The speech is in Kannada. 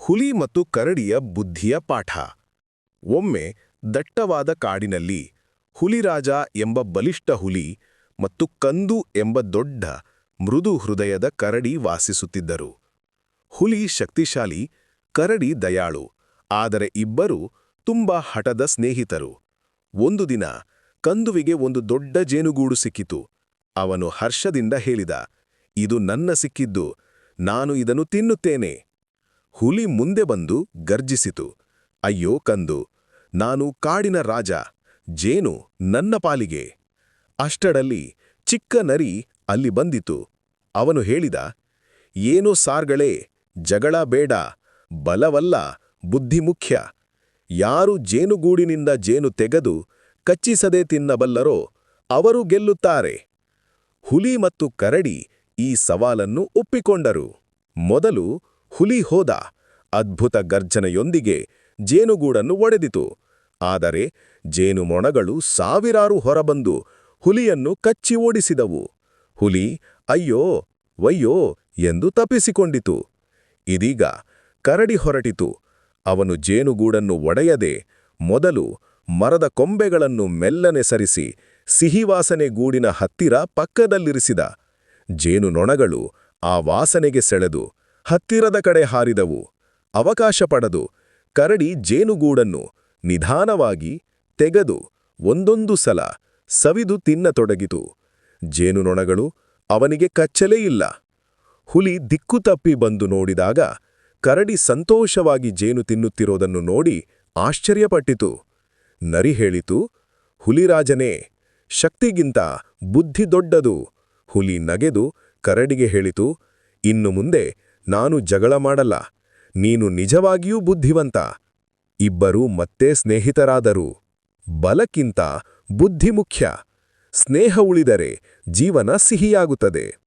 ಹುಲಿ ಮತ್ತು ಕರಡಿಯ ಬುದ್ಧಿಯ ಪಾಠ. ಒಮ್ಮೆ ದಟ್ಟವಾದ ಕಾಡಿನಲ್ಲಿ ಹುಲಿರಾಜ ಎಂಬ ಬಲಿಷ್ಠ ಹುಲಿ ಮತ್ತು ಕಂದು ಎಂಬ ದೊಡ್ಡ ಮೃದು ಹೃದಯದ ಕರಡಿ ವಾಸಿಸುತ್ತಿದ್ದರು. ಹುಲಿ ಶಕ್ತಿಶಾಲಿ, ಕರಡಿ ದಯಾಳು, ಆದರೆ ಇಬ್ಬರೂ ತುಂಬಾ ಹಠದ ಸ್ನೇಹಿತರು. ಒಂದು ದಿನ ಕಂದುವಿಗೆ ಒಂದು ದೊಡ್ಡ ಜೇನುಗೂಡು ಸಿಕ್ಕಿತು. ಅವನು ಹರ್ಷದಿಂದ ಹೇಳಿದ, "ಇದು ನನ್ನ ಸಿಕ್ಕಿದ್ದು, ನಾನು ಇದನ್ನು ತಿನ್ನುತ್ತೇನೆ." ಹುಲಿ ಮುಂದೆ ಬಂದು ಗರ್ಜಿಸಿತು, "ಅಯ್ಯೋ ಕಂದು, ನಾನು ಕಾಡಿನ ರಾಜ, ಜೇನು ನನ್ನ ಪಾಲಿಗೆ." ಅಷ್ಟರಲ್ಲಿ ಚಿಕ್ಕ ನರಿ ಅಲ್ಲಿ ಬಂದಿತು. ಅವನು ಹೇಳಿದ, "ಏನೋ ಸಾರ್ಗಳೇ, ಜಗಳ ಬೇಡ, ಬಲವಲ್ಲ, ಬುದ್ಧಿ ಮುಖ್ಯ. ಯಾರು ಜೇನುಗೂಡಿನಿಂದ ಜೇನು ತೆಗೆದು ಕಚ್ಚಿಸದೆ ತಿನ್ನಬಲ್ಲರೋ ಅವರು ಗೆಲ್ಲುತ್ತಾರೆ." ಹುಲಿ ಮತ್ತು ಕರಡಿ ಈ ಸವಾಲನ್ನು ಒಪ್ಪಿಕೊಂಡರು. ಮೊದಲು ಹುಲಿ ಹೋದ, ಅದ್ಭುತ ಗರ್ಜನೆಯೊಂದಿಗೆ ಜೇನುಗೂಡನ್ನು ಒಡೆದಿತು. ಆದರೆ ಜೇನುನೊಣಗಳು ಸಾವಿರಾರು ಹೊರಬಂದು ಹುಲಿಯನ್ನು ಕಚ್ಚಿ ಓಡಿಸಿದವು. ಹುಲಿ ಅಯ್ಯೋ ವಯ್ಯೋ ಎಂದು ತಪ್ಪಿಸಿಕೊಂಡಿತು. ಇದೀಗ ಕರಡಿ ಹೊರಟಿತು. ಅವನು ಜೇನುಗೂಡನ್ನು ಒಡೆಯದೆ ಮೊದಲು ಮರದ ಕೊಂಬೆಗಳನ್ನು ಮೆಲ್ಲನೆ ಸರಿಸಿ ಸಿಹಿವಾಸನೆ ಗೂಡಿನ ಹತ್ತಿರ ಪಕ್ಕದಲ್ಲಿರಿಸಿದ. ಜೇನುನೊಣಗಳು ಆ ವಾಸನೆಗೆ ಸೆಳೆದು ಹತ್ತಿರದ ಕಡೆ ಹಾರಿದವು. ಅವಕಾಶ ಪಡೆದು ಕರಡಿ ಜೇನುಗೂಡನ್ನು ನಿಧಾನವಾಗಿ ತೆಗೆದು ಒಂದೊಂದು ಸಲ ಸವಿದು ತಿನ್ನತೊಡಗಿತು. ಜೇನುನೊಣಗಳು ಅವನಿಗೆ ಕಚ್ಚಲೇ ಇಲ್ಲ. ಹುಲಿ ದಿಕ್ಕು ತಪ್ಪಿ ಬಂದು ನೋಡಿದಾಗ ಕರಡಿ ಸಂತೋಷವಾಗಿ ಜೇನು ತಿನ್ನುತ್ತಿರೋದನ್ನು ನೋಡಿ ಆಶ್ಚರ್ಯಪಟ್ಟಿತು. ನರಿ ಹೇಳಿತು, "ಹುಲಿರಾಜನೇ, ಶಕ್ತಿಗಿಂತ ಬುದ್ಧಿ ದೊಡ್ಡದು." ಹುಲಿ ನಗೆದು ಕರಡಿಗೆ ಹೇಳಿತು, "ಇನ್ನು ಮುಂದೆ ನಾನು ಜಗಳ ಮಾಡಲ್ಲ, ನೀನು ನಿಜವಾಗಿಯೂ ಬುದ್ಧಿವಂತ." ಇಬ್ಬರೂ ಮತ್ತೆ ಸ್ನೇಹಿತರಾದರು. ಬಲಕ್ಕಿಂತ ಬುದ್ಧಿ ಮುಖ್ಯ. ಸ್ನೇಹ ಉಳಿದರೆ ಜೀವನ ಸಿಹಿಯಾಗುತ್ತದೆ.